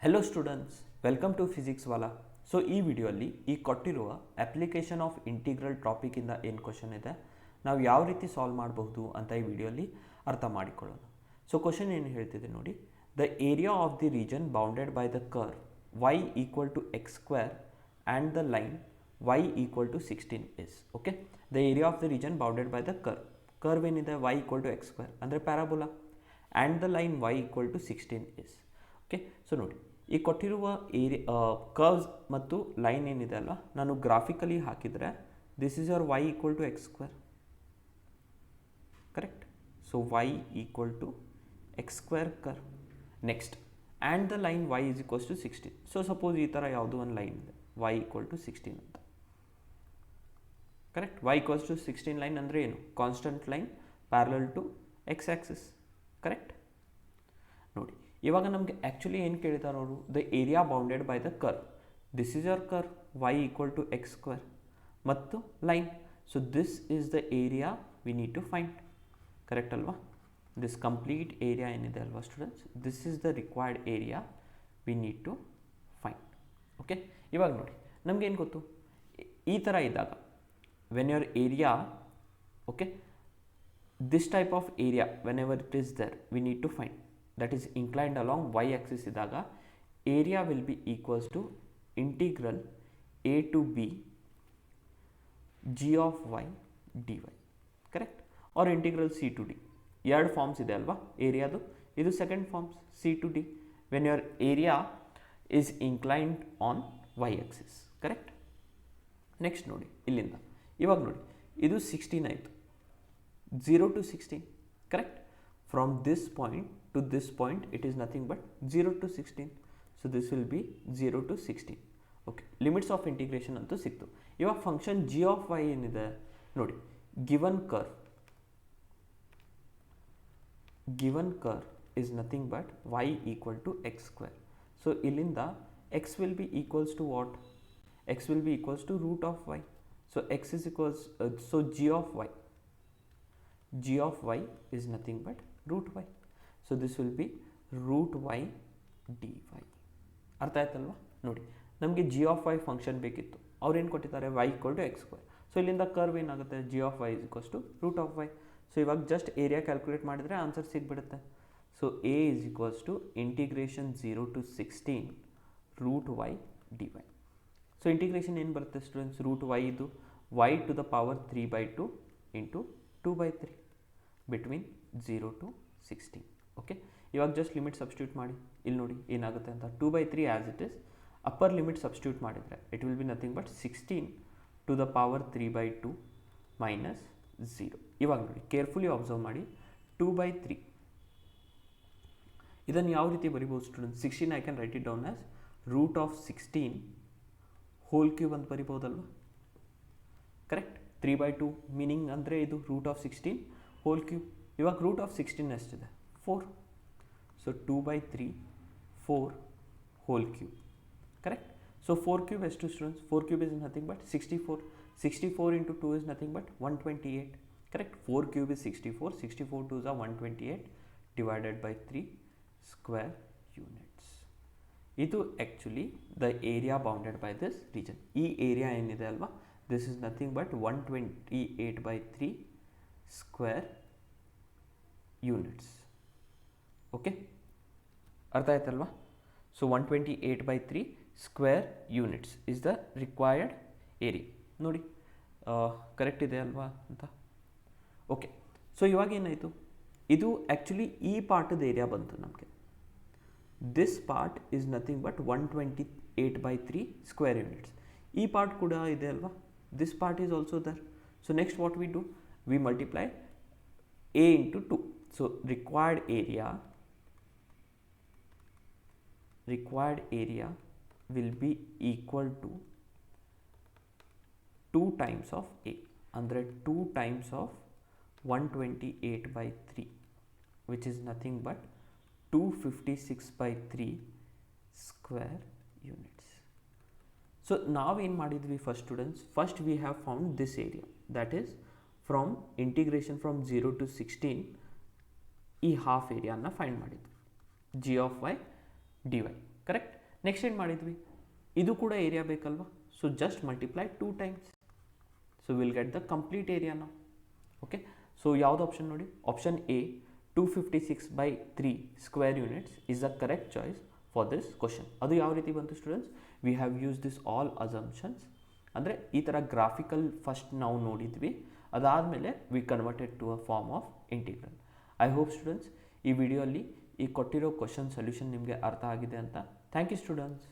Hello students, welcome to Physics Wallah. So ಈ ವಿಡಿಯೋಲ್ಲಿ ಈ ಕೊಟ್ಟಿರುವ ಅಪ್ಲಿಕೇಶನ್ ಆಫ್ ಇಂಟಿಗ್ರಲ್ ಟಾಪಿಕಿಂದ ಏನು ಕ್ವಶನ್ ಇದೆ, ನಾವು ಯಾವ ರೀತಿ ಸಾಲ್ವ್ ಮಾಡಬಹುದು ಅಂತ ಈ ವಿಡಿಯೋಲ್ಲಿ ಅರ್ಥ ಮಾಡಿಕೊಳ್ಳೋಣ. ಸೊ ಕ್ವಶನ್ ಏನು ಹೇಳ್ತಿದೆ ನೋಡಿ, the area of the region bounded by the curve y equal to X square and the line y equal to 16 is okay. The area of the region bounded by the curve ಏನಿದೆ y equal to X square ಅಂದರೆ parabola and the line y equal to 16 is okay. So ನೋಡಿ, ಈ ಕೊಟ್ಟಿರುವ curves ಮತ್ತು line ಏನಿದೆ ಅಲ್ಲ, ನಾನು graphically ಹಾಕಿದರೆ this is your y equal to X square, correct. So y equal to X square curve. Next and the line y is equals to 16. So suppose ಈ ಥರ ಯಾವುದೋ ಒಂದು ಲೈನ್ ಇದೆ y ಈಕ್ವಲ್ ಟು 16 ಅಂತ, correct. y equals to 16 line ಅಂದರೆ ಏನು? Constant line parallel to X axis, correct. ನೋಡಿ, ಇವಾಗ ನಮಗೆ ಆ್ಯಕ್ಚುಲಿ ಏನು ಕೇಳ್ತಾರೆ ಅವರು, the area bounded by the curve. This is your curve y equal to X square ಮತ್ತು line. So this is the area we need to find, correct ಅಲ್ವಾ? This complete area ಏನಿದೆ ಅಲ್ವಾ students, this is the required area we need to find, okay. ಇವಾಗ ನೋಡಿ, ನಮಗೇನು ಗೊತ್ತು, ಈ ಥರ ಇದ್ದಾಗ when your area, okay, this type of area whenever it is there we need to find, that is inclined along y axis ಇದ್ದಾಗ area will be equals to integral a to b g of y dy, correct, or integral c to d. ಎರಡು forms ಇದೆ ಅಲ್ವಾ ಏರಿಯಾದು, ಇದು second forms c to d when your area is inclined on y axis, correct. Next ನೋಡಿ ಇಲ್ಲಿಂದ, ಇವಾಗ ನೋಡಿ ಇದು 16 ಆಯಿತು, 0 to 16, correct. From this point to this point it is nothing but 0 to 16. So this will be 0 to 16. Okay, limits of integration ಅಂತೂ ಸಿಕ್ತು. ಇವಾಗ function g of y ಏನಿದೆ ನೋಡಿ, given curve is nothing but y equal to x square. So ಇಲ್ಲಿಂದ x will be equals to what? X will be equals to root of y. So x is equals so g of y is nothing but root y. So this will be root y dy. ಅರ್ಥ ಆಯ್ತಲ್ವಾ? ನೋಡಿ, ನಮಗೆ g of y function ಬೇಕಿತ್ತು, ಅವ್ರು ಏನು ಕೊಟ್ಟಿದ್ದಾರೆ, y equal to X square. So ಇಲ್ಲಿಂದ curve ಏನಾಗುತ್ತೆ, g of y is equals to root of y. So ಇವಾಗ ಜಸ್ಟ್ ಏರಿಯಾ ಕ್ಯಾಲ್ಕುಲೇಟ್ ಮಾಡಿದರೆ ಆನ್ಸರ್ ಸಿಗ್ಬಿಡುತ್ತೆ. So a is equals to integration 0 to 16 root y dy. So integration ಏನು ಬರುತ್ತೆ students, root y ಇದು y to the power 3/2 into 2/3 between 0 to 16, okay. ಇವಾಗ just limit substitute ಮಾಡಿ, ಇಲ್ಲಿ ನೋಡಿ ಏನಾಗುತ್ತೆ ಅಂತ, 2/3 as it is, upper limit substitute ಮಾಡಿದರೆ it will be nothing but 16 to the power 3/2 minus 0. ಇವಾಗ ನೋಡಿ ಕೇರ್ಫುಲಿ ಅಬ್ಸರ್ವ್ ಮಾಡಿ, 2/3 ಇದನ್ನು ಯಾವ ರೀತಿ ಬರಿಬೋದು student, 16 I can write it down as root of 16 whole cube ಅಂತ ಬರಿಬೋದಲ್ವ, ಕರೆಕ್ಟ್. 3/2 ಮೀನಿಂಗ್ ಅಂದರೆ ಇದು ರೂಟ್ ಆಫ್ 16 ಹೋಲ್ ಕ್ಯೂಬ್. ಇವಾಗ ರೂಟ್ ಆಫ್ 16 ಎಷ್ಟಿದೆ, 4. So 2/3 4 whole cube, correct. So 4 cube ಎಷ್ಟು students, 4 cube is nothing but 64. 64 into 2 is nothing but 128, correct. 4 cube is 64, 64 2 is 128 divided by 3 square units. ಇದು actually the area bounded by this region. ಈ area ಏನಿದೆ ಅಲ್ವಾ, this is nothing but 128/3 square units, okay. ಅರ್ಥ ಆಯ್ತಲ್ವಾ? So 128/3 square units is the required area. ನೋಡಿ correct ಇದೆ ಅಲ್ವಾ ಅಂತ, ಓಕೆ. ಸೊ ಇವಾಗ ಏನಾಯಿತು, ಇದು ಆ್ಯಕ್ಚುಲಿ ಈ ಪಾರ್ಟದ ಏರಿಯಾ ಬಂತು ನಮಗೆ. This part is nothing but 128/3 square units. ಈ ಪಾರ್ಟ್ ಕೂಡ ಇದೆ ಅಲ್ವಾ, this part is also there. So next what we do, we multiply a into 2. So required area will be equal to 2 times of a, ಅಂದರೆ 2 times of 128/3 which is nothing but 256/3 square units. So ನಾವೇನು ಮಾಡಿದ್ವಿ first students, first we have found this area, that is from integration from 0 to 16 ಈ half ಏರಿಯಾನ find ಮಾಡಿದ್ವಿ, g of y dy, correct. Next ಏನು ಮಾಡಿದ್ವಿ, ಇದು ಕೂಡ area ಬೇಕಲ್ವಾ, so just multiply 2 times, so will get the complete area ನಾವು. Okay, so ಯಾವುದು option ನೋಡಿ, option A 256/3 square units is the correct choice for this question. ಅದು ಯಾವ ರೀತಿ ಬಂತು students, we have use this all assumptions, ಅಂದರೆ ಈ ಥರ ಗ್ರಾಫಿಕಲ್ ಫಸ್ಟ್ ನಾವು ನೋಡಿದ್ವಿ, ಅದಾದಮೇಲೆ we converted to a form of integral. I hope students ಈ ವಿಡಿಯೋಲ್ಲಿ ಈ ಕೊಟ್ಟಿರೋ ಕ್ವಶನ್ ಸೊಲ್ಯೂಷನ್ ನಿಮಗೆ ಅರ್ಥ ಆಗಿದೆ ಅಂತ. Thank you students.